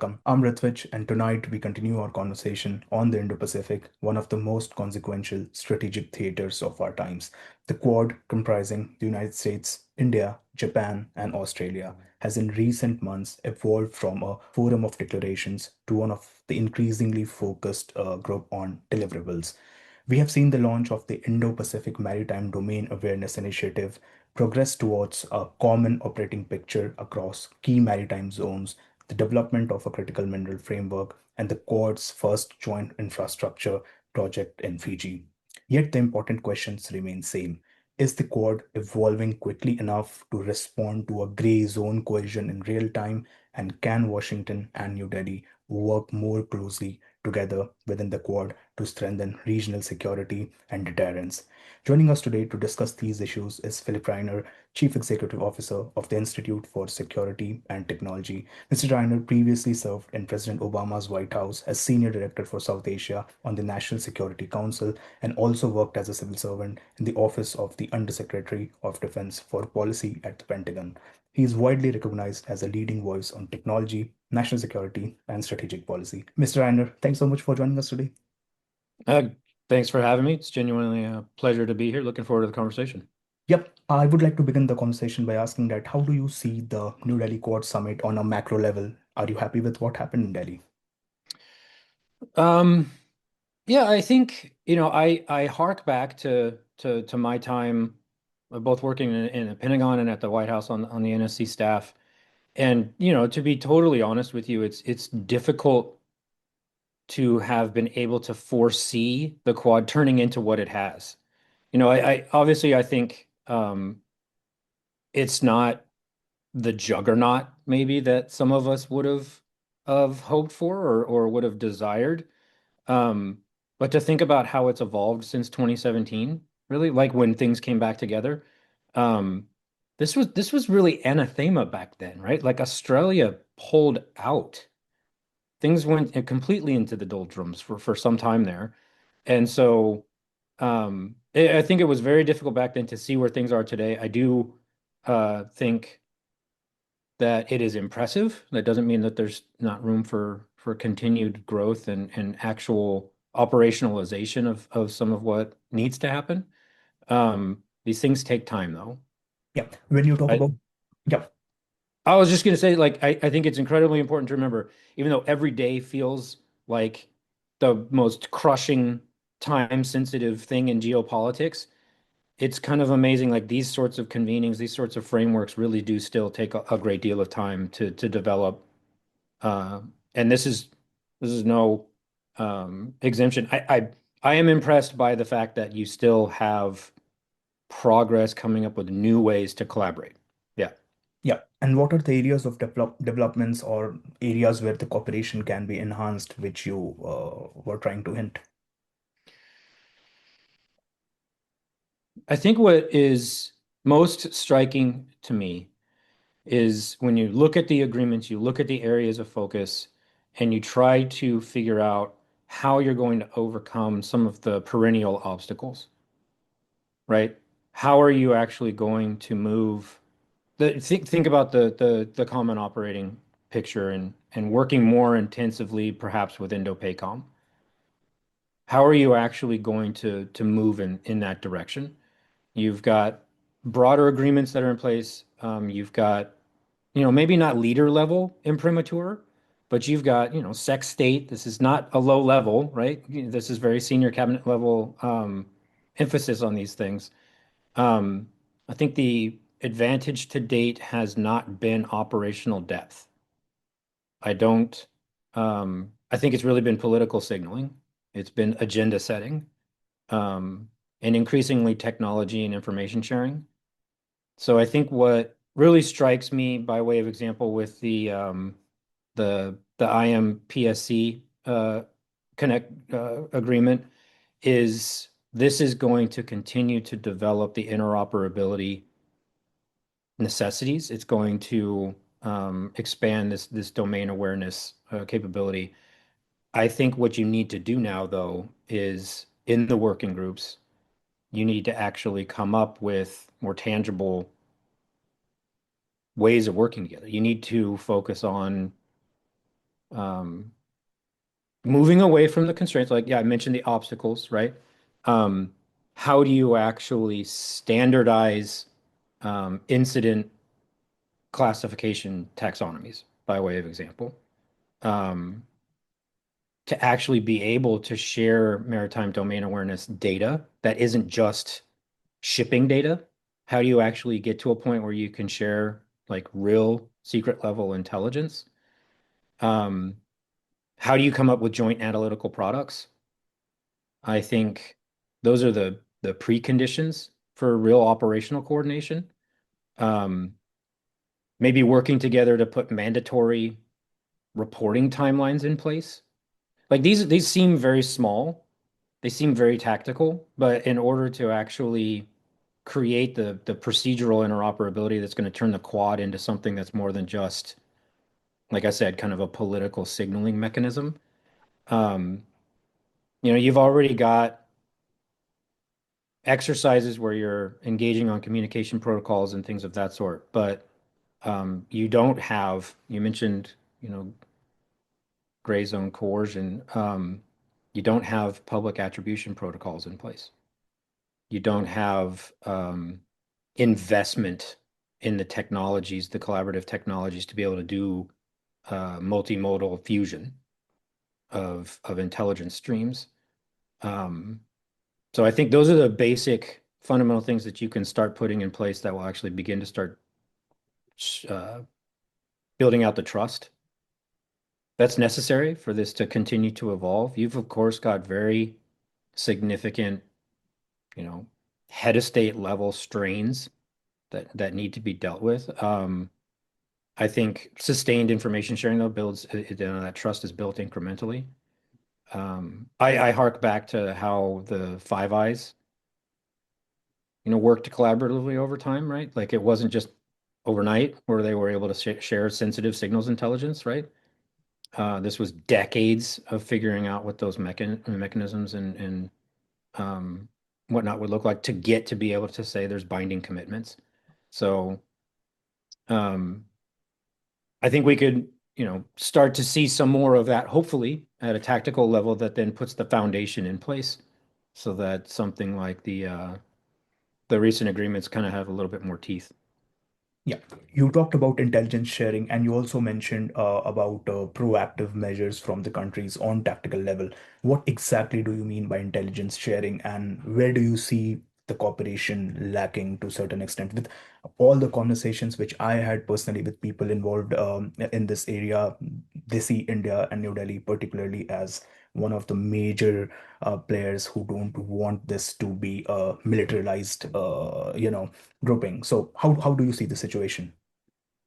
welcome. I'm Ritvich, and tonight we continue our conversation on the Indo-Pacific, one of the most consequential strategic theaters of our times. The Quad, comprising the United States, India, Japan, and Australia, has in recent months evolved from a forum of declarations to one of the increasingly focused group on deliverables. We have seen the launch of the Indo-Pacific Maritime Domain Awareness Initiative progress towards a common operating picture across key maritime zones, the development of a critical mineral framework, and the Quad's first joint infrastructure project in Fiji. Yet the important questions remain same. Is the Quad evolving quickly enough to respond to a gray zone coalition in real time? And can Washington and New Delhi work more closely together within the Quad to strengthen regional security and deterrence? Joining us today to discuss these issues is Philip Reiner, Chief Executive Officer of the Institute for Security and Technology. Mr. Reiner previously served in President Obama's White House as Senior Director for South Asia on the National Security Council and also worked as a civil servant in the Office of the Undersecretary of Defense for Policy at the Pentagon. He is widely recognized as a leading voice on technology, national security, and strategic policy. Mr. Reiner, thanks so much for joining us today. Uh, Thanks for having me. It's genuinely a pleasure to be here. Looking forward to the conversation. Yep, I would like to begin the conversation by asking that how do you see the New Delhi Quad Summit on a macro level? Are you happy with what happened in Delhi? Um, yeah, I think, I hark back to my time both working in the Pentagon and at the White House on the NSC staff. And, to be totally honest with you, it's difficult to have been able to foresee the Quad turning into what it has. I obviously I think it's not the juggernaut maybe that some of us would have hoped for or would have desired. Um, but to think about how it's evolved since 2017, really, like when things came back together, um, this was really anathema back then, right? Like Australia pulled out. Things went completely into the doldrums for some time there. And so I think it was very difficult back then to see where things are today. I do think that it is impressive. That doesn't mean that there's not room for continued growth and actual operationalization of some of what needs to happen. These things take time, though. Yeah, when you talk I about, yeah, I was just going to say, like, I think it's incredibly important to remember, even though every day feels like the most crushing, time-sensitive thing in geopolitics, it's kind of amazing. Like these sorts of convenings, these sorts of frameworks really do still take a great deal of time to develop. Uh, and this is no exemption. I am impressed by the fact that you still have progress coming up with new ways to collaborate. Yeah. yeah. And what are the areas of developments or areas where the cooperation can be enhanced, which you were trying to hint? I think what is most striking to me is when you look at the agreements, you look at the areas of focus, and you try to figure out how you're going to overcome some of the perennial obstacles, right? How are you actually going to move think about the common operating picture and working more intensively perhaps with Indo-PACOM. How are you actually going to move in that direction? You've got broader agreements that are in place. You've got maybe not leader level imprimatur, but you've got, sec state. This is not a low level, right? This is very senior cabinet level emphasis on these things. Um, I think the advantage to date has not been operational depth. I don't, I think it's really been political signaling. It's been agenda setting, um, and increasingly technology and information sharing. So I think what really strikes me by way of example with the IMPSC connect agreement is this is going to continue to develop the interoperability necessities. It's going to expand this domain awareness capability. I think what you need to do now, though, is in the working groups, you need to actually come up with more tangible ways of working together. You need to focus on Um, moving away from the constraints, like, yeah, I mentioned the obstacles, right? Um, how do you actually standardize incident classification taxonomies, by way of example, um, to actually be able to share maritime domain awareness data that isn't just shipping data? How do you actually get to a point where you can share like real secret level intelligence? Um, how do you come up with joint analytical products? I think those are the preconditions for real operational coordination. Um, maybe working together to put mandatory reporting timelines in place. Like these seem very small, they seem very tactical, but in order to actually create the procedural interoperability that's going to turn the quad into something that's more than just, like I said, kind of a political signaling mechanism. Um, you've already got exercises where you're engaging on communication protocols and things of that sort, but you don't have, you mentioned, you know, gray zone coercion. You don't have public attribution protocols in place. You don't have investment in the technologies, the collaborative technologies to be able to do multimodal fusion of intelligence streams. Um, so I think those are the basic fundamental things that you can start putting in place that will actually begin to start uh, building out the trust that's necessary for this to continue to evolve. You've, of course, got very significant, you know, head of state level strains that need to be dealt with. I think sustained information sharing though builds that trust is built incrementally. I hark back to how the Five Eyes, worked collaboratively over time, right? Like it wasn't just overnight where they were able to share sensitive signals intelligence, right? This was decades of figuring out what those mechanisms and um, whatnot would look like to get to be able to say there's binding commitments. So um, I think we could, start to see some more of that, hopefully at a tactical level that then puts the foundation in place so that something like the recent agreements kind of have a little bit more teeth. Yeah, you talked about intelligence sharing, and you also mentioned about proactive measures from the countries on tactical level. What exactly do you mean by intelligence sharing, and where do you see the cooperation lacking to a certain extent? With all the conversations which I had personally with people involved in this area, they see India and New Delhi particularly as one of the major players who don't want this to be a militarized, grouping. So how do you see the situation?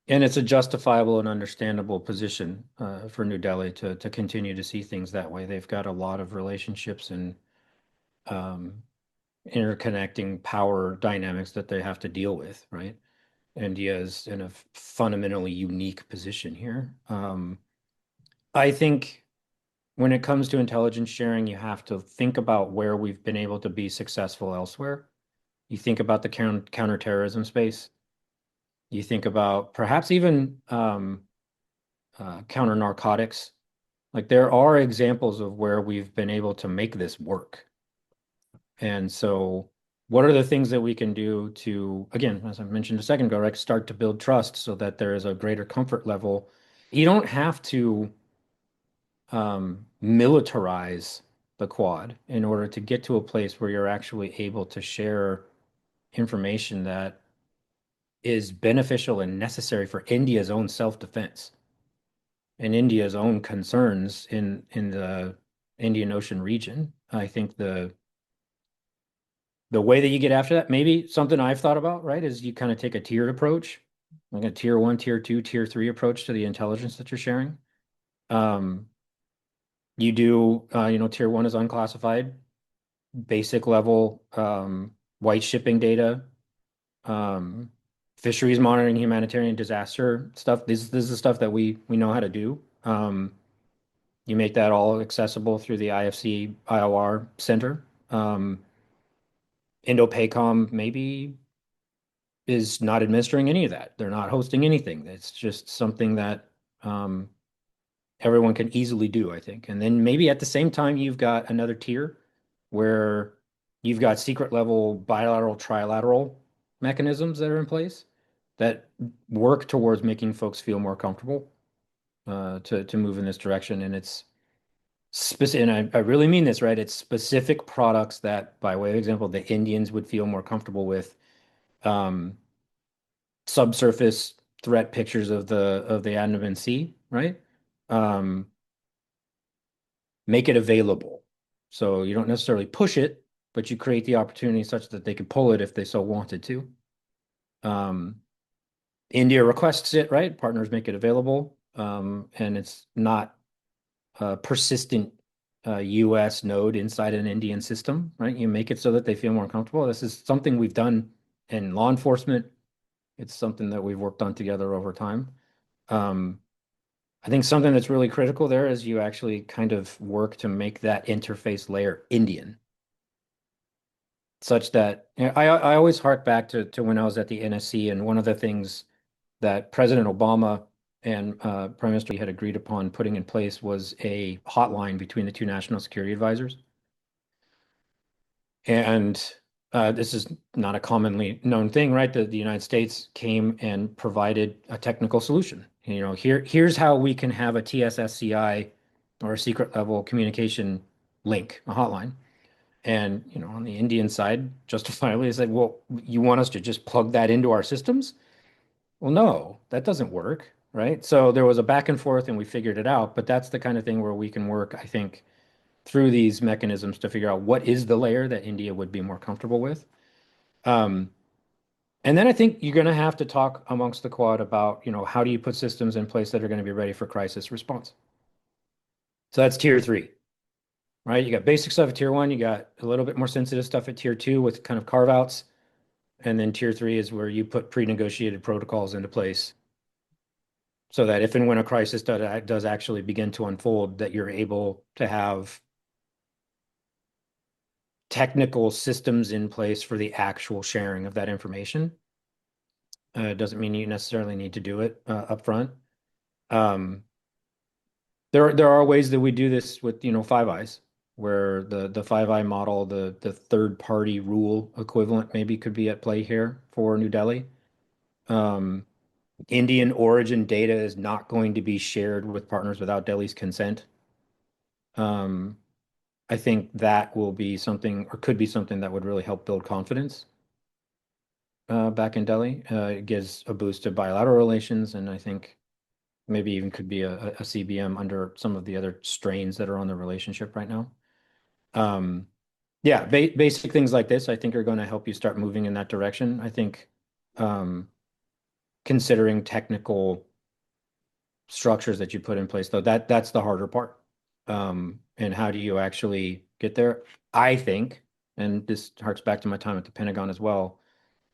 And it's a justifiable and understandable position for New Delhi to continue to see things that way. They've got a lot of relationships and um, interconnecting power dynamics that they have to deal with, right? India is in a fundamentally unique position here. I think when it comes to intelligence sharing, you have to think about where we've been able to be successful elsewhere. You think about the counterterrorism space. You think about perhaps even counter narcotics. Like there are examples of where we've been able to make this work. And so, what are the things that we can do to, again, as I mentioned a second ago, like start to build trust so that there is a greater comfort level? You don't have to militarize the quad in order to get to a place where you're actually able to share information that is beneficial and necessary for India's own self-defense and India's own concerns in the Indian Ocean region. I think the way that you get after that, maybe something I've thought about, right, is you kind of take a tiered approach, like a tier one, tier two, tier three approach to the intelligence that you're sharing. Um, you do, tier one is unclassified, basic level, white shipping data, um, fisheries monitoring, humanitarian disaster stuff. This is the stuff that we know how to do. You make that all accessible through the IFC IOR Center. Indo-PACOM maybe is not administering any of that. They're not hosting anything. It's just something that um, everyone can easily do, I think. And then maybe at the same time, you've got another tier where you've got secret level bilateral, trilateral mechanisms that are in place that work towards making folks feel more comfortable to move in this direction. And it's specific, and I really mean this, right? It's specific products that, by way of example, the Indians would feel more comfortable with. Um, Subsurface threat pictures of the Andaman Sea, right? Um, Make it available. So you don't necessarily push it, but you create the opportunity such that they could pull it if they so wanted to. Um, India requests it, right? Partners make it available, and it's not a persistent US node inside an Indian system, right? You make it so that they feel more comfortable. This is something we've done in law enforcement. It's something that we've worked on together over time. Um, I think something that's really critical there is you actually kind of work to make that interface layer Indian, such that I always hark back to when I was at the NSC, and one of the things that President Obama and Prime Minister had agreed upon putting in place was a hotline between the two national security advisors. And this is not a commonly known thing, right? The United States came and provided a technical solution. Here's how we can have a TSSCI or a secret level communication link, a hotline. And on the Indian side, justifiably, they said, "Well, you want us to just plug that into our systems?" Well, no, that doesn't work, right? So there was a back and forth, and we figured it out. But that's the kind of thing where we can work, I think, through these mechanisms to figure out what is the layer that India would be more comfortable with. Um, and then I think you're going to have to talk amongst the Quad about, how do you put systems in place that are going to be ready for crisis response? So that's tier three, right? You got basic stuff at tier one, you got a little bit more sensitive stuff at tier two with kind of carve outs. And then tier three is where you put pre-negotiated protocols into place so that if and when a crisis does actually begin to unfold, that you're able to have technical systems in place for the actual sharing of that information. It doesn't mean you necessarily need to do it up front. Um, there are ways that we do this with, Five Eyes, where the Five Eye model, the third party rule equivalent maybe could be at play here for New Delhi. Um, Indian origin data is not going to be shared with partners without Delhi's consent. Um, I think that will be something, or could be something that would really help build confidence back in Delhi. It gives a boost to bilateral relations, and I think maybe even could be a CBM under some of the other strains that are on the relationship right now. Um, yeah, basic things like this, I think, are going to help you start moving in that direction. I think um, considering technical structures that you put in place, though, that's the harder part. And how do you actually get there? I think, and this harks back to my time at the Pentagon as well,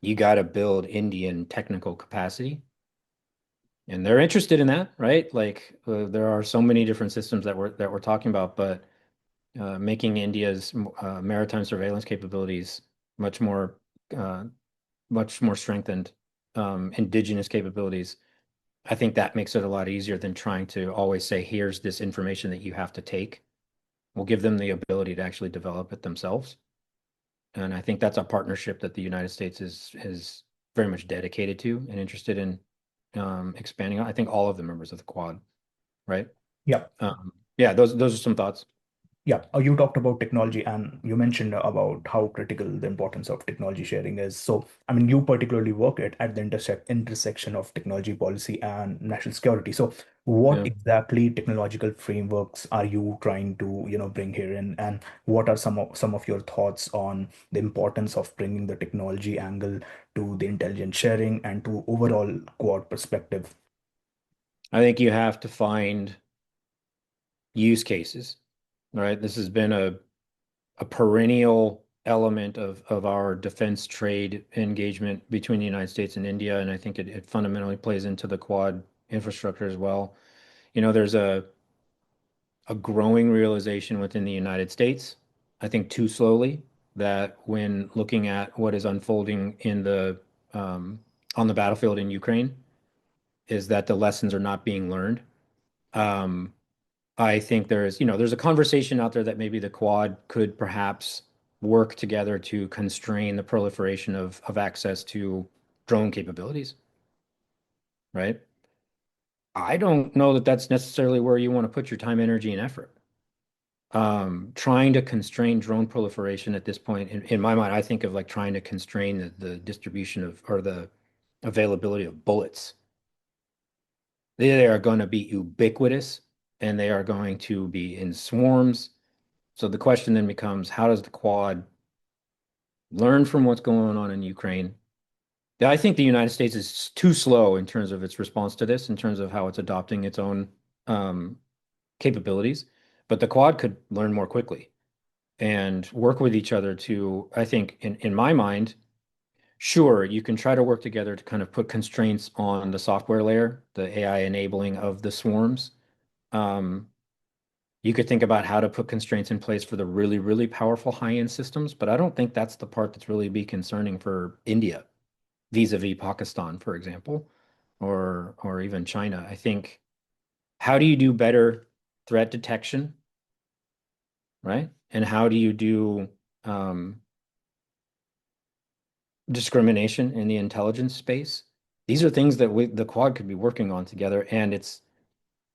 you got to build Indian technical capacity. And they're interested in that, right? Like there are so many different systems that we're talking about, but making India's maritime surveillance capabilities much more uh, much more strengthened, indigenous capabilities. I think that makes it a lot easier than trying to always say, here's this information that you have to take. We'll give them the ability to actually develop it themselves. And I think that's a partnership that the United States is very much dedicated to and interested in expanding on. I think all of the members of the Quad, right? Yeah. Yeah, those are some thoughts. Yeah, you talked about technology and you mentioned about how critical the importance of technology sharing is. So, I mean, you particularly work at the intersection of technology policy and national security. So, what Yeah. exactly technological frameworks are you trying to, bring here in, and what are some of your thoughts on the importance of bringing the technology angle to the intelligence sharing and to overall Quad perspective? I think you have to find use cases, right? This has been a perennial element of our defense trade engagement between the United States and India, and I think it fundamentally plays into the Quad infrastructure as well. There's a growing realization within the United States, I think too slowly, that when looking at what is unfolding um, on the battlefield in Ukraine, is that the lessons are not being learned. Um, I think there's a conversation out there that maybe the Quad could perhaps work together to constrain the proliferation of access to drone capabilities, right? I don't know that that's necessarily where you want to put your time, energy, and effort. Trying to constrain drone proliferation at this point, in my mind, I think of like trying to constrain the distribution of or the availability of bullets. They are going to be ubiquitous and they are going to be in swarms. So the question then becomes, how does the Quad learn from what's going on in Ukraine? I think the United States is too slow in terms of its response to this, in terms of how it's adopting its own um, capabilities. But the Quad could learn more quickly and work with each other to, I think, in my mind, sure, you can try to work together to kind of put constraints on the software layer, the AI enabling of the swarms. Um, you could think about how to put constraints in place for the really, really powerful high-end systems, but I don't think that's the part that's really be concerning for India vis-a-vis Pakistan, for example, or even China. I think how do you do better threat detection, right? And how do you do um, discrimination in the intelligence space? These are things that the Quad could be working on together. And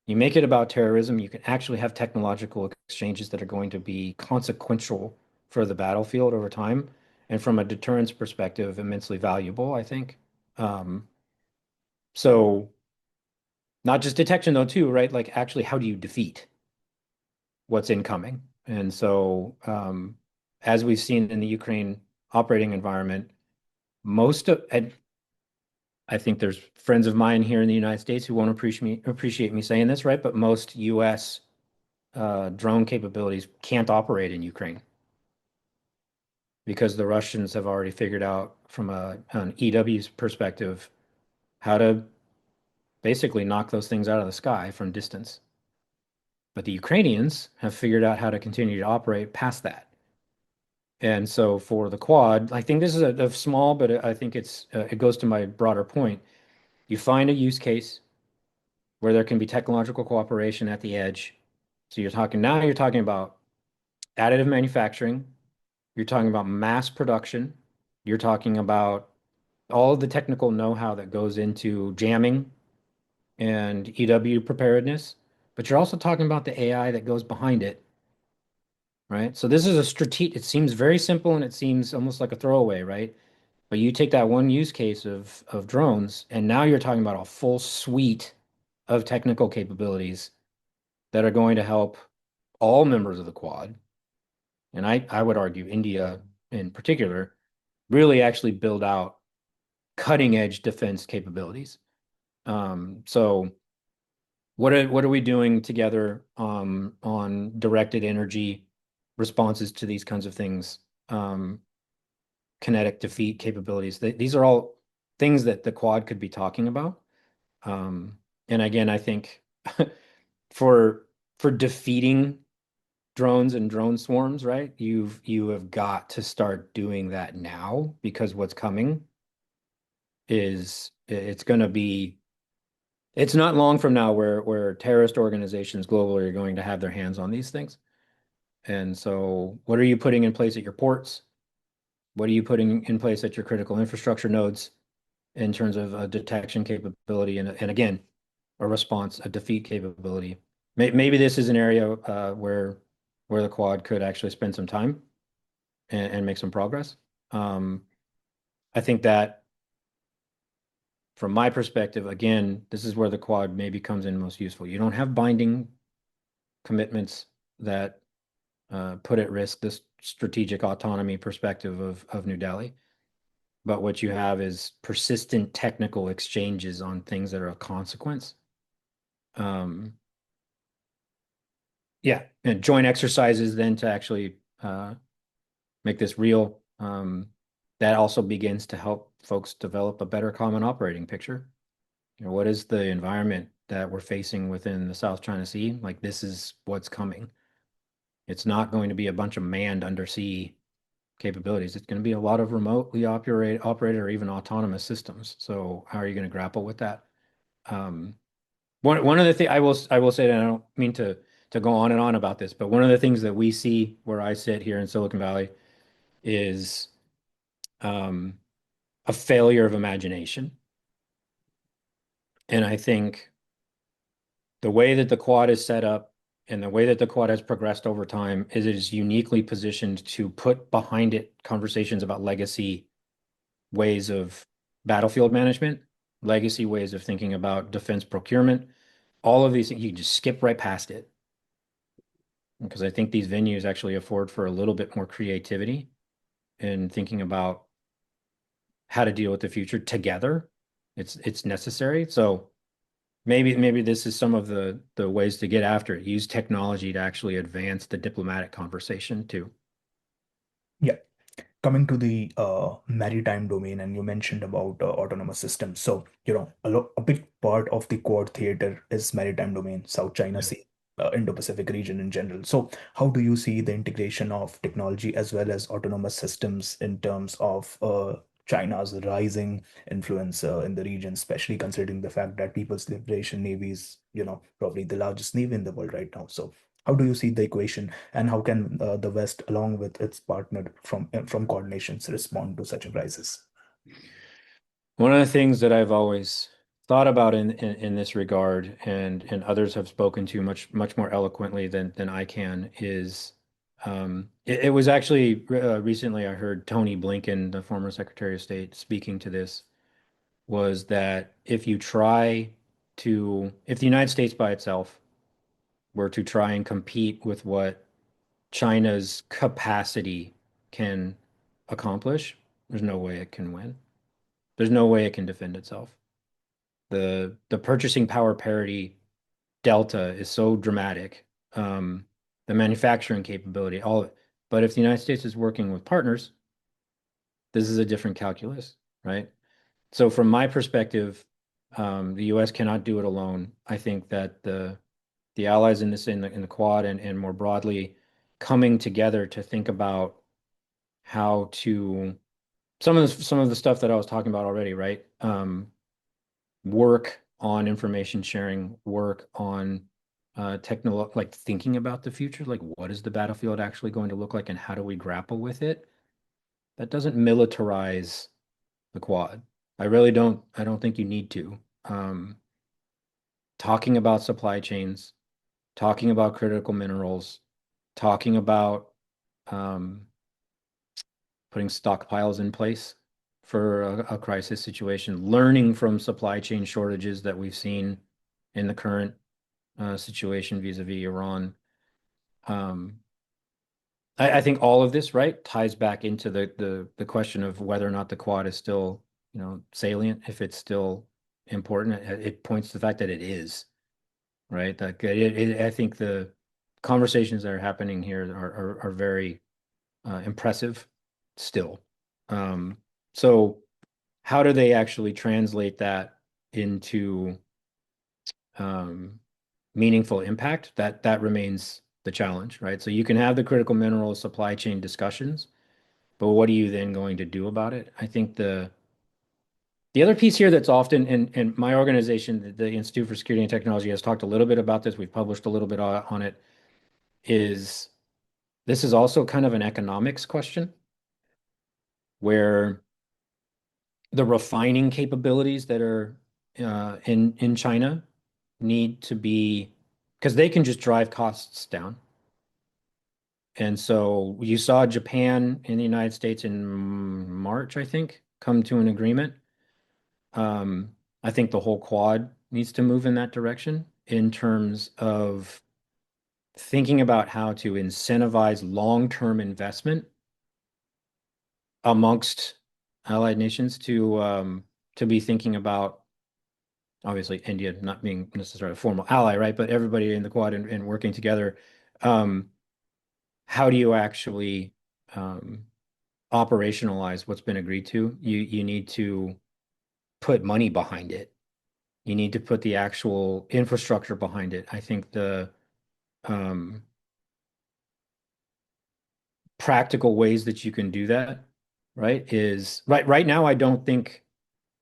you make it about terrorism, you can actually have technological exchanges that are going to be consequential for the battlefield over time. And from a deterrence perspective, immensely valuable, I think. Um, so not just detection though, too, right? Like actually, how do you defeat what's incoming? And so, as we've seen in the Ukraine operating environment, and I think there's friends of mine here in the United States who won't appreciate me saying this, right? But most U.S. Drone capabilities can't operate in Ukraine because the Russians have already figured out from an EW's perspective how to basically knock those things out of the sky from distance. But the Ukrainians have figured out how to continue to operate past that. And so for the Quad, I think this is a small, but I think it goes to my broader point. You find a use case where there can be technological cooperation at the edge. So you're talking about additive manufacturing, you're talking about mass production, you're talking about all of the technical know-how that goes into jamming and EW preparedness, but you're also talking about the AI that goes behind it, right? So this is a strategic, it seems very simple and it seems almost like a throwaway, right? But you take that one use case of drones, and now you're talking about a full suite of technical capabilities that are going to help all members of the Quad, and I would argue India in particular, really actually build out cutting edge defense capabilities. So what are we doing together on directed energy responses to these kinds of things? Kinetic defeat capabilities. These are all things that the Quad could be talking about. And again, I think for defeating drones and drone swarms, right? You have got to start doing that now because what's coming is it's not long from now where terrorist organizations globally are going to have their hands on these things. And so what are you putting in place at your ports? What are you putting in place at your critical infrastructure nodes in terms of a detection capability and again, a response, a defeat capability? Maybe this is an area where the Quad could actually spend some time and make some progress. Um, I think that from my perspective, again, this is where the Quad maybe comes in most useful. You don't have binding commitments that put at risk this strategic autonomy perspective of New Delhi. But what you have is persistent technical exchanges on things that are of consequence. Um, yeah, and joint exercises then to actually make this real. That also begins to help folks develop a better common operating picture. What is the environment that we're facing within the South China Sea? Like this is what's coming. It's not going to be a bunch of manned undersea capabilities. It's going to be a lot of remotely operated or even autonomous systems. So how are you going to grapple with that? Um, one of the things I will say, and I don't mean to to go on and on about this, but one of the things that we see where I sit here in Silicon Valley is um, a failure of imagination. And I think the way that the Quad is set up and the way that the Quad has progressed over time is it is uniquely positioned to put behind it conversations about legacy ways of battlefield management, legacy ways of thinking about defense procurement. All of these things, you can just skip right past it because I think these venues actually afford for a little bit more creativity in thinking about how to deal with the future together. It's necessary. So maybe this is some of the ways to get after it. Use technology to actually advance the diplomatic conversation too. Yeah. Coming to the maritime domain, and you mentioned about autonomous systems. So, a big part of the Quad theater is maritime domain, South China Yeah. Sea, Indo-Pacific region in general. So, how do you see the integration of technology as well as autonomous systems in terms of China's rising influence in the region, especially considering the fact that People's Liberation Navy is, probably the largest navy in the world right now. So, how do you see the equation, and how can the West, along with its partner from Quad nations, respond to such a crisis? One of the things that I've always thought about in this regard, and others have spoken to much more eloquently than I can, is it was actually recently I heard Tony Blinken, the former Secretary of State, speaking to this, was that if the United States by itself were to try and compete with what China's capacity can accomplish, there's no way it can win. There's no way it can defend itself. The purchasing power parity delta is so dramatic. The manufacturing capability, all of it. But if the United States is working with partners, this is a different calculus, right? So from my perspective, the U.S. cannot do it alone. I think that the allies in the Quad and more broadly coming together to think about how to some of the stuff that I was talking about already, right? Work on information sharing, work on like thinking about the future, like what is the battlefield actually going to look like and how do we grapple with it? That doesn't militarize the Quad. I don't think you need to. Talking about supply chains, talking about critical minerals, talking about um, putting stockpiles in place for a crisis situation, learning from supply chain shortages that we've seen in the current situation vis-a-vis Iran. Um, I think all of this, right, ties back into the question of whether or not the Quad is still, salient, if it's still important. It points to the fact that it is, right? That I think the conversations that are happening here are very impressive still. Um, so how do they actually translate that into um, meaningful impact? That remains the challenge, right? So you can have the critical mineral supply chain discussions, but what are you then going to do about it? I think the other piece here that's often in my organization, the Institute for Security and Technology, has talked a little bit about this. We've published a little bit on it. Is this is also kind of an economics question where the refining capabilities that are in China need to be because they can just drive costs down. And so you saw Japan and the United States in March, I think, come to an agreement. I think the whole Quad needs to move in that direction in terms of thinking about how to incentivize long-term investment amongst allied nations to be thinking about obviously India not being necessarily a formal ally, right? But everybody in the Quad and working together. Um, how do you actually um, operationalize what's been agreed to? You need to put money behind it. You need to put the actual infrastructure behind it. I think the um, practical ways that you can do that, right, is right now, I don't think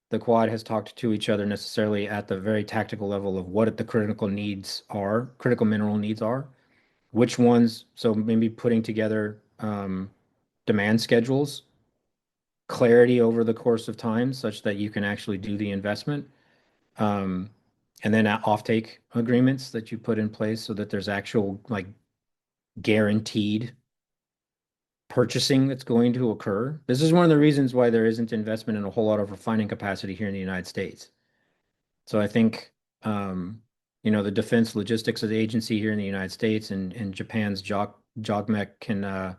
the Quad has talked to each other necessarily at the very tactical level of what the critical needs are, critical mineral needs are. which ones, so maybe putting together demand schedules, clarity over the course of time such that you can actually do the investment. Um, and then offtake agreements that you put in place so that there's actual like guaranteed purchasing that's going to occur. This is one of the reasons why there isn't investment in a whole lot of refining capacity here in the United States. So I think, the Defense Logistics Agency here in the United States and Japan's JOGMEC can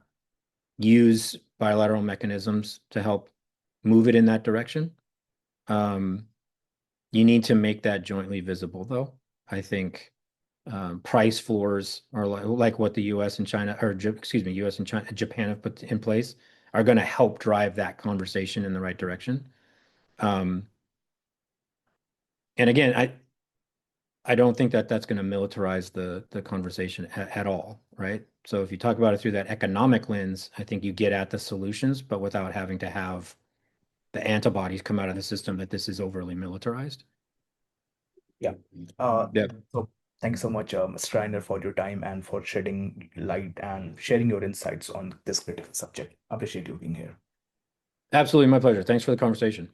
use bilateral mechanisms to help move it in that direction. Um, you need to make that jointly visible, though. I think price floors are like what the U.S. and China, or excuse me, U.S. and China, Japan have put in place are going to help drive that conversation in the right direction. Um, and again, I don't think that that's going to militarize the conversation at all, right? So if you talk about it through that economic lens, I think you get at the solutions, but without having to have the antibodies come out of the system that this is overly militarized. Yeah. Uh, Yeah, so thank you so much, Mr. Reiner, for your time and for shedding light and sharing your insights on this critical subject. Appreciate you being here. absolutely my pleasure. Thanks for the conversation.